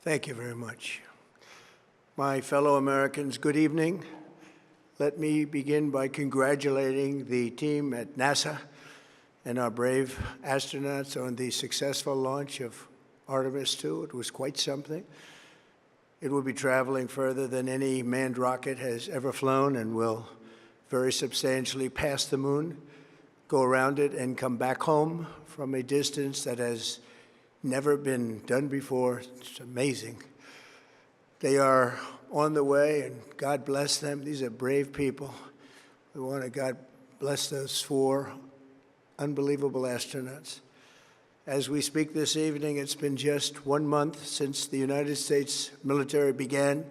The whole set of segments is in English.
Thank you very much. My fellow Americans, good evening. Let me begin by congratulating the team at NASA and our brave astronauts on the successful launch of Artemis II. It was quite something. It will be traveling further than any manned rocket has ever flown and will very substantially pass the moon, go around it, and come back home from a distance that has never been done before. It's amazing. They are on the way, and God bless them. These are brave people. We want to God bless those 4 unbelievable astronauts. As we speak this evening, it's been just 1 month since the United States military began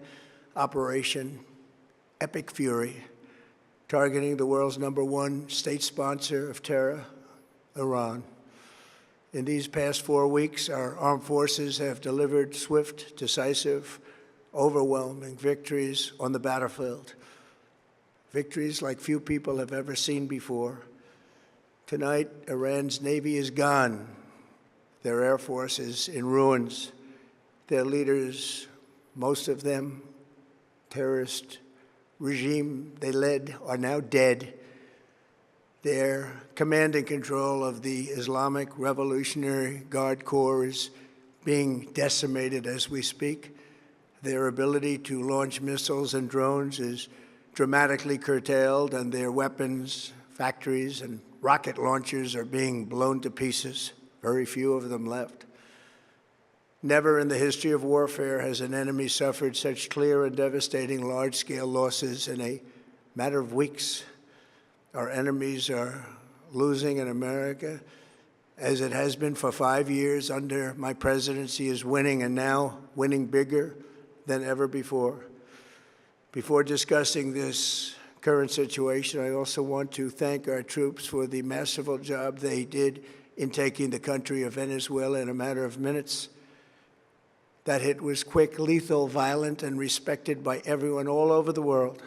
Operation Epic Fury, targeting the world's #1 state sponsor of terror, Iran. In these past 4 weeks, our armed forces have delivered swift, decisive, overwhelming victories on the battlefield, victories like few people have ever seen before. Tonight, Iran's Navy is gone. Their Air Force is in ruins. Their leaders, most of them terrorist regime they led, are now dead. Their command and control of the Islamic Revolutionary Guard Corps is being decimated as we speak. Their ability to launch missiles and drones is dramatically curtailed, and their weapons, factories, and rocket launchers are being blown to pieces. Very few of them left. Never in the history of warfare has an enemy suffered such clear and devastating large-scale losses in a matter of weeks. Our enemies are losing in America, as it has been for 5 years under my presidency, is winning, and now winning bigger than ever before. Before discussing this current situation, I also want to thank our troops for the masterful job they did in taking the country of Venezuela in a matter of minutes. That hit was quick, lethal, violent, and respected by everyone all over the world.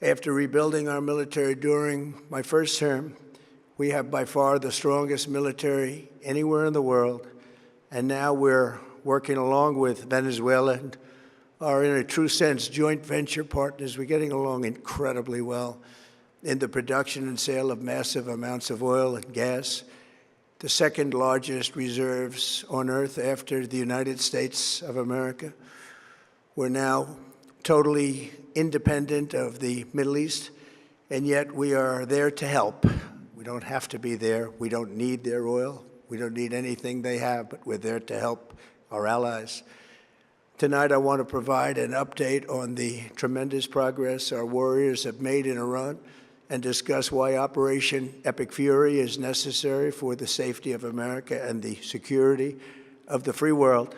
After rebuilding our military during my first term, we have by far the strongest military anywhere in the world. And now we're working along with Venezuela and are, in a true sense, joint venture partners. We're getting along incredibly well in the production and sale of massive amounts of oil and gas, the second largest reserves on Earth after the United States of America. We're now totally independent of the Middle East, and yet we are there to help. We don't have to be there. We don't need their oil. We don't need anything they have, but we're there to help our allies. Tonight, I want to provide an update on the tremendous progress our warriors have made in Iran and discuss why Operation Epic Fury is necessary for the safety of America and the security of the free world.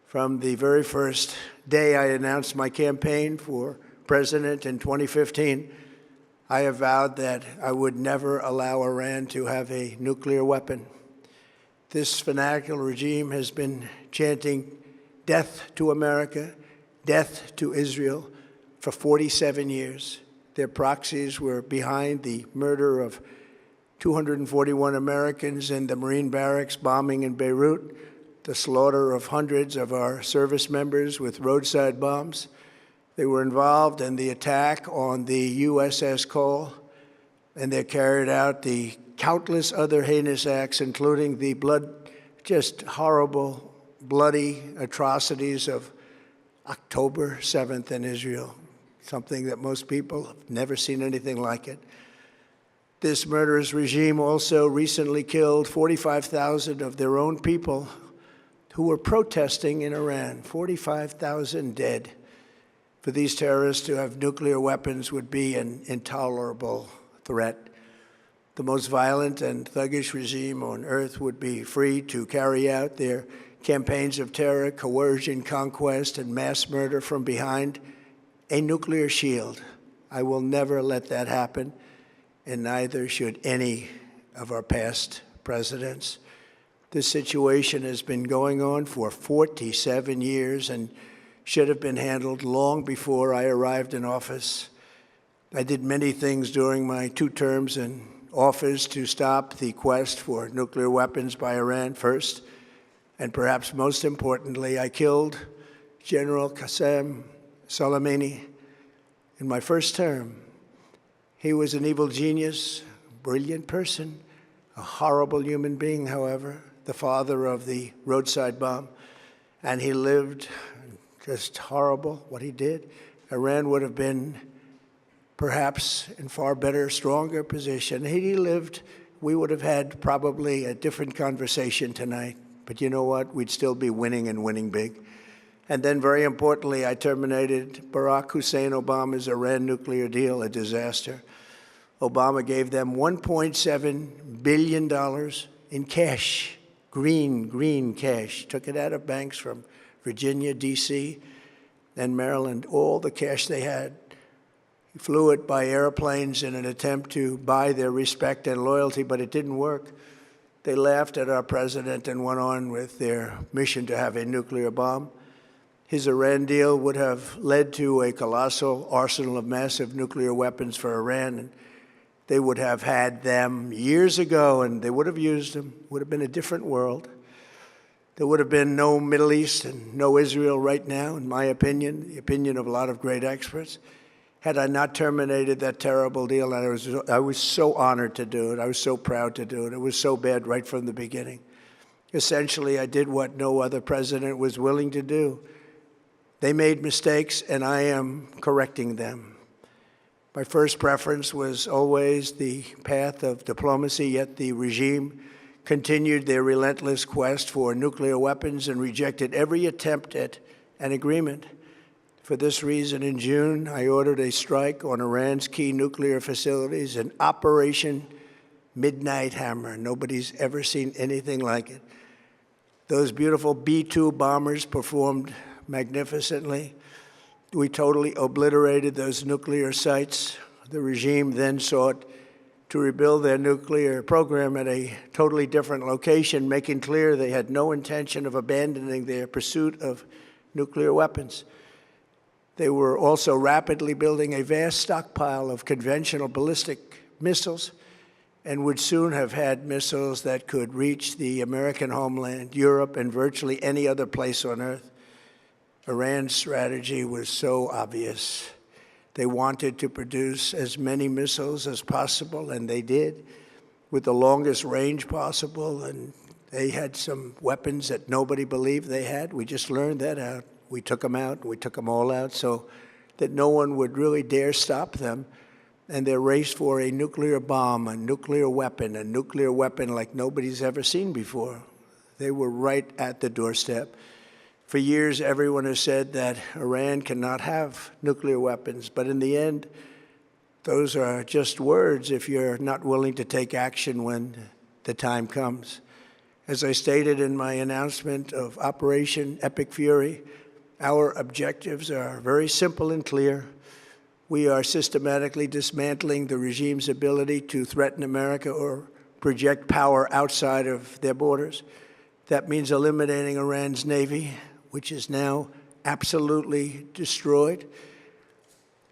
From the very first day I announced my campaign for president in 2015, I have vowed that I would never allow Iran to have a nuclear weapon. This fanatical regime has been chanting death to America, death to Israel for 47 years. Their proxies were behind the murder of 241 Americans in the Marine barracks bombing in Beirut, the slaughter of hundreds of our service members with roadside bombs. They were involved in the attack on the USS Cole, and they carried out the countless other heinous acts, including the just horrible, bloody atrocities of October 7th in Israel, something that most people have never seen anything like it. This murderous regime also recently killed 45,000 of their own people who were protesting in Iran. 45,000 dead. For these terrorists to have nuclear weapons would be an intolerable threat. The most violent and thuggish regime on earth would be free to carry out their campaigns of terror, coercion, conquest, and mass murder from behind a nuclear shield. I will never let that happen, and neither should any of our past presidents. This situation has been going on for 47 years and should have been handled long before I arrived in office. I did many things during my 2 terms in office to stop the quest for nuclear weapons by Iran. First, And perhaps most importantly, I killed General Qasem Soleimani in my first term. He was an evil genius, brilliant person, a horrible human being, however, the father of the roadside bomb. And he lived just horrible, what he did. Iran would have been perhaps in far better, stronger position. Had he lived, we would have had probably a different conversation tonight. But you know what? We'd still be winning and winning big. And then, very importantly, I terminated Barack Hussein Obama's Iran nuclear deal, a disaster. Obama gave them $1.7 billion in cash, green cash. Took it out of banks from Virginia, D.C., and Maryland, all the cash they had. He flew it by airplanes in an attempt to buy their respect and loyalty, but it didn't work. They laughed at our president and went on with their mission to have a nuclear bomb. His Iran deal would have led to a colossal arsenal of massive nuclear weapons for Iran, and they would have had them years ago, and they would have used them. It would have been a different world. There would have been no Middle East and no Israel right now, in my opinion, the opinion of a lot of great experts, had I not terminated that terrible deal. And I was so honored to do it. I was so proud to do it. It was so bad right from the beginning. Essentially, I did what no other president was willing to do. They made mistakes, and I am correcting them. My first preference was always the path of diplomacy, yet the regime continued their relentless quest for nuclear weapons and rejected every attempt at an agreement. For this reason, in June, I ordered a strike on Iran's key nuclear facilities, an Operation Midnight Hammer. Nobody's ever seen anything like it. Those beautiful B-2 bombers performed magnificently. We totally obliterated those nuclear sites. The regime then sought to rebuild their nuclear program at a totally different location, making clear they had no intention of abandoning their pursuit of nuclear weapons. They were also rapidly building a vast stockpile of conventional ballistic missiles and would soon have had missiles that could reach the American homeland, Europe, and virtually any other place on Earth. Iran's strategy was so obvious. They wanted to produce as many missiles as possible, and they did, with the longest range possible. And they had some weapons that nobody believed they had. We just learned that out. We took them out. We took them all out so that no one would really dare stop them. And their race for a nuclear bomb, a nuclear weapon like nobody's ever seen before. They were right at the doorstep. For years, everyone has said that Iran cannot have nuclear weapons, but in the end, those are just words if you're not willing to take action when the time comes. As I stated in my announcement of Operation Epic Fury, our objectives are very simple and clear. We are systematically dismantling the regime's ability to threaten America or project power outside of their borders. That means eliminating Iran's Navy, which is now absolutely destroyed,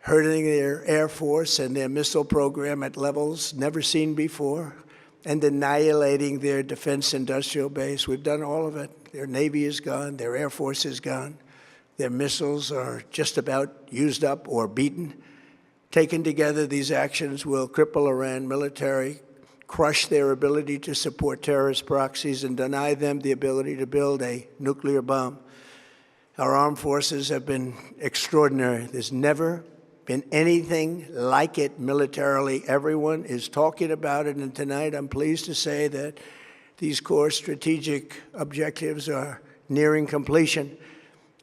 hurting their Air Force and their missile program at levels never seen before, and annihilating their defense industrial base. We've done all of it. Their Navy is gone, their Air Force is gone, their missiles are just about used up or beaten. Taken together, these actions will cripple Iran military, crush their ability to support terrorist proxies, and deny them the ability to build a nuclear bomb. Our armed forces have been extraordinary. There's never been anything like it militarily. Everyone is talking about it, and tonight I'm pleased to say that these core strategic objectives are nearing completion.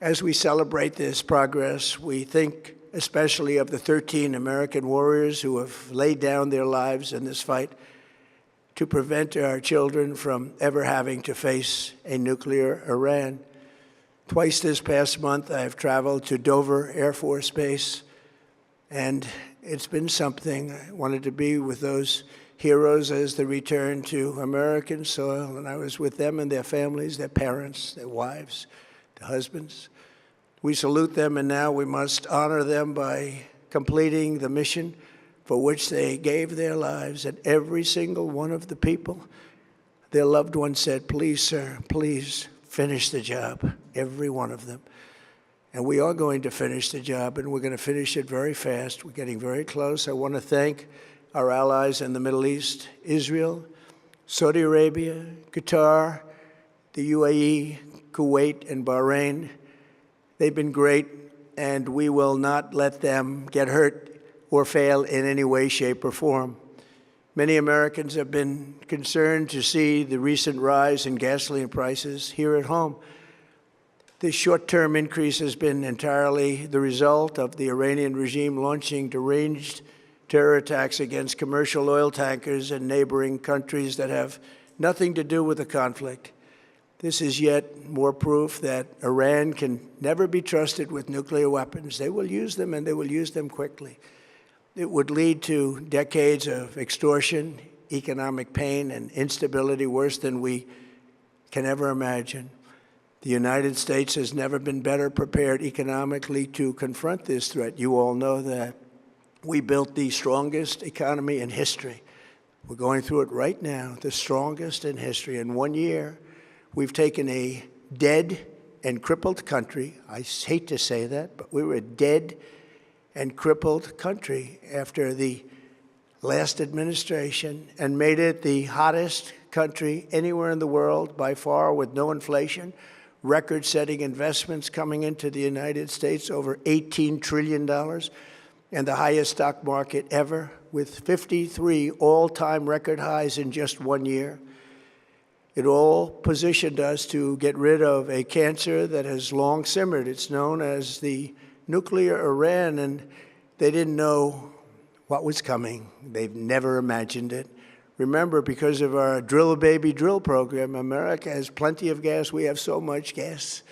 As we celebrate this progress, we think especially of the 13 American warriors who have laid down their lives in this fight to prevent our children from ever having to face a nuclear Iran. Twice this past month, I have traveled to Dover Air Force Base, and it's been something. I wanted to be with those heroes as they return to American soil, and I was with them and their families, their parents, their wives, their husbands. We salute them, and now we must honor them by completing the mission for which they gave their lives. And every single one of the people, their loved ones said, "Please, sir, please finish the job, every one of them. And we are going to finish the job, and we're going to finish it very fast. We're getting very close. I want to thank our allies in the Middle East, Israel, Saudi Arabia, Qatar, the UAE, Kuwait, and Bahrain. They've been great, and we will not let them get hurt or fail in any way, shape, or form. Many Americans have been concerned to see the recent rise in gasoline prices here at home. This short-term increase has been entirely the result of the Iranian regime launching deranged terror attacks against commercial oil tankers in neighboring countries that have nothing to do with the conflict. This is yet more proof that Iran can never be trusted with nuclear weapons. They will use them, and they will use them quickly. It would lead to decades of extortion, economic pain, and instability worse than we can ever imagine. The United States has never been better prepared economically to confront this threat. You all know that. We built the strongest economy in history. We're going through it right now, the strongest in history. In 1 year, we've taken a dead and crippled country. I hate to say that, but we were a dead and crippled country after the last administration and made it the hottest country anywhere in the world by far, with no inflation, record-setting investments coming into the United States, over $18 trillion, and the highest stock market ever, with 53 all-time record highs in just 1 year. It all positioned us to get rid of a cancer that has long simmered. It's known as the nuclear Iran, and they didn't know what was coming. They've never imagined it. Remember, because of our Drill Baby Drill program, America has plenty of gas. We have so much gas.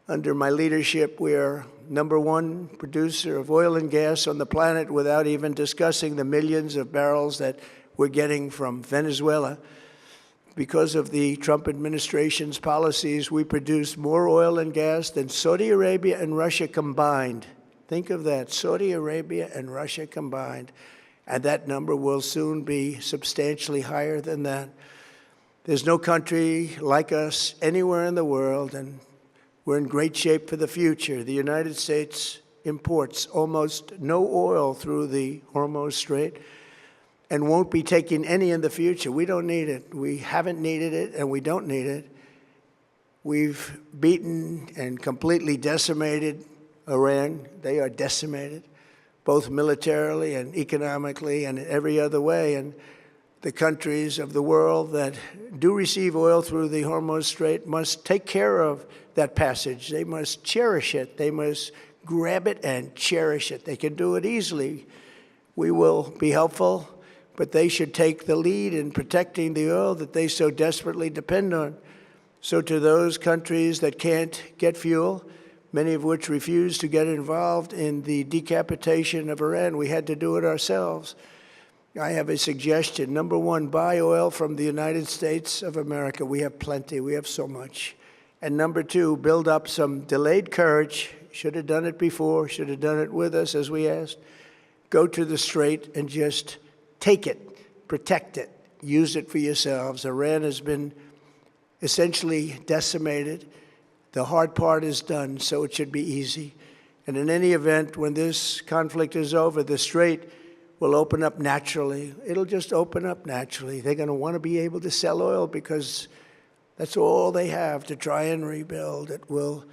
Under my leadership, we are #1 producer of oil and gas on the planet, without even discussing the millions of barrels that we're getting from Venezuela. Because of the Trump administration's policies, we produce more oil and gas than Saudi Arabia and Russia combined. Think of that, Saudi Arabia and Russia combined. And that number will soon be substantially higher than that. There's no country like us anywhere in the world, and we're in great shape for the future. The United States imports almost no oil through the Hormuz Strait and won't be taking any in the future. We don't need it. We haven't needed it, and we don't need it. We've beaten and completely decimated Iran. They are decimated, both militarily and economically and in every other way. And the countries of the world that do receive oil through the Hormuz Strait must take care of that passage. They must cherish it. They must grab it and cherish it. They can do it easily. We will be helpful, but they should take the lead in protecting the oil that they so desperately depend on. So to those countries that can't get fuel, many of which refuse to get involved in the decapitation of Iran, we had to do it ourselves. I have a suggestion. #1, buy oil from the United States of America. We have plenty. We have so much. And #2, build up some delayed courage. Should have done it before. Should have done it with us, as we asked. Go to the Strait and just take it, protect it, use it for yourselves. Iran has been essentially decimated. The hard part is done, so it should be easy. And in any event, when this conflict is over, the Strait will open up naturally. It'll just open up naturally. They're going to want to be able to sell oil because that's all they have to try and rebuild. It will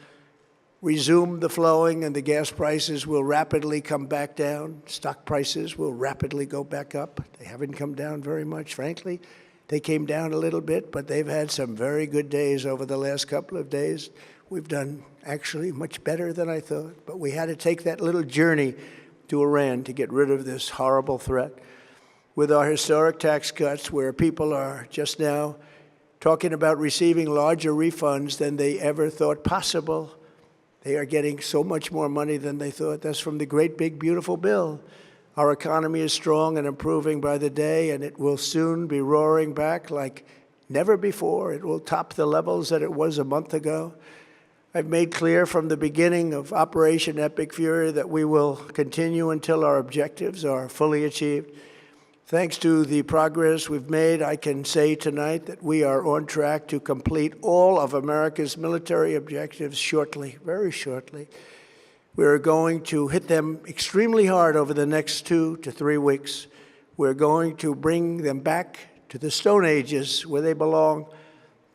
resume the flowing, and the gas prices will rapidly come back down. Stock prices will rapidly go back up. They haven't come down very much, frankly. They came down a little bit, but they've had some very good days over the last couple of days. We've done actually much better than I thought, but we had to take that little journey to Iran to get rid of this horrible threat. With our historic tax cuts, where people are just now talking about receiving larger refunds than they ever thought possible, they are getting so much more money than they thought. That's from the great, big, beautiful bill. Our economy is strong and improving by the day, and it will soon be roaring back like never before. It will top the levels that it was a month ago. I've made clear from the beginning of Operation Epic Fury that we will continue until our objectives are fully achieved. Thanks to the progress we've made, I can say tonight that we are on track to complete all of America's military objectives shortly, very shortly. We're going to hit them extremely hard over the next 2 to 3 weeks. We're going to bring them back to the Stone Ages where they belong.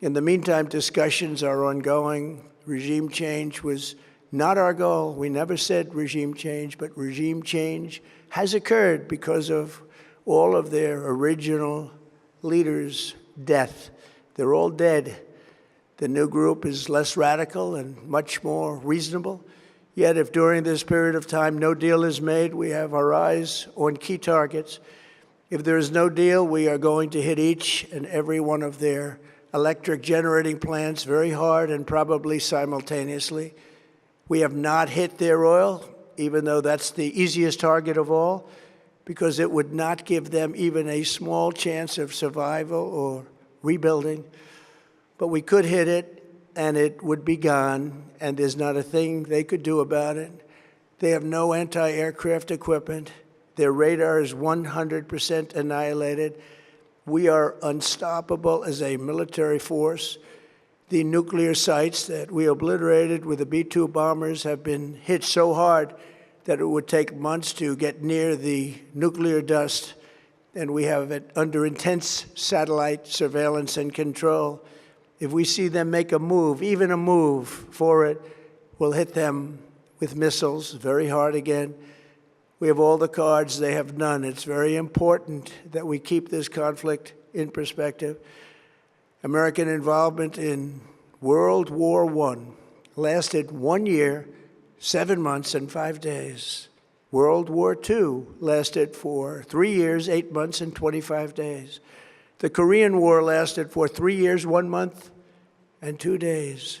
In the meantime, discussions are ongoing. Regime change was not our goal. We never said regime change, but regime change has occurred because of all of their original leaders' death. They're all dead. The new group is less radical and much more reasonable. Yet if during this period of time no deal is made, we have our eyes on key targets. If there is no deal, we are going to hit each and every one of their electric generating plants very hard and probably simultaneously. We have not hit their oil, even though that's the easiest target of all, because it would not give them even a small chance of survival or rebuilding. But we could hit it, and it would be gone, and there's not a thing they could do about it. They have no anti-aircraft equipment. Their radar is 100% annihilated. We are unstoppable as a military force. The nuclear sites that we obliterated with the B-2 bombers have been hit so hard that it would take months to get near the nuclear dust, and we have it under intense satellite surveillance and control. If we see them make a move, even a move for it, we'll hit them with missiles very hard again. We have all the cards, they have none. It's very important that we keep this conflict in perspective. American involvement in World War I lasted 1 year, 7 months, and 5 days. World War II lasted for 3 years, 8 months, and 25 days. The Korean War lasted for 3 years, 1 month, and 2 days.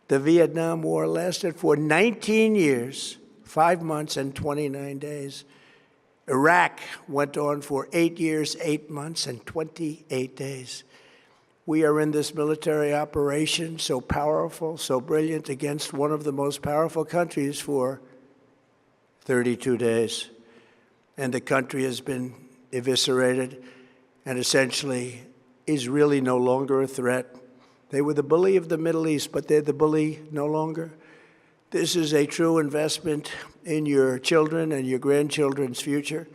The Vietnam War lasted for 19 years, 5 months, and 29 days. Iraq went on for 8 years, 8 months, and 28 days. We are in this military operation so powerful, so brilliant, against one of the most powerful countries for 32 days. And the country has been eviscerated and essentially is really no longer a threat. They were the bully of the Middle East, but they're the bully no longer. This is a true investment in your children and your grandchildren's future.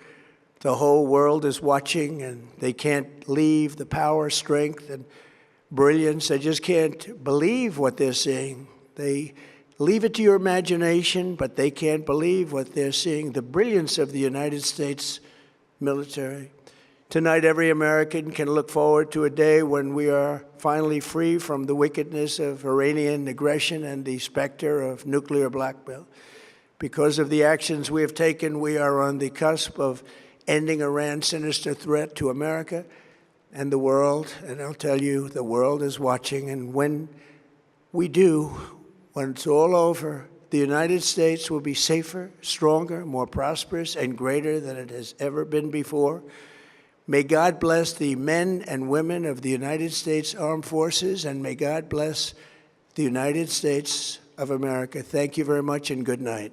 The whole world is watching, and they can't leave the power, strength, and brilliance. They just can't believe what they're seeing. They leave it to your imagination, but they can't believe what they're seeing, the brilliance of the United States military. Tonight, every American can look forward to a day when we are finally free from the wickedness of Iranian aggression and the specter of nuclear blackmail. Because of the actions we have taken, we are on the cusp of ending Iran's sinister threat to America and the world. And I'll tell you, the world is watching. And when we do, when it's all over, the United States will be safer, stronger, more prosperous, and greater than it has ever been before. May God bless the men and women of the United States Armed Forces, and may God bless the United States of America. Thank you very much, and good night.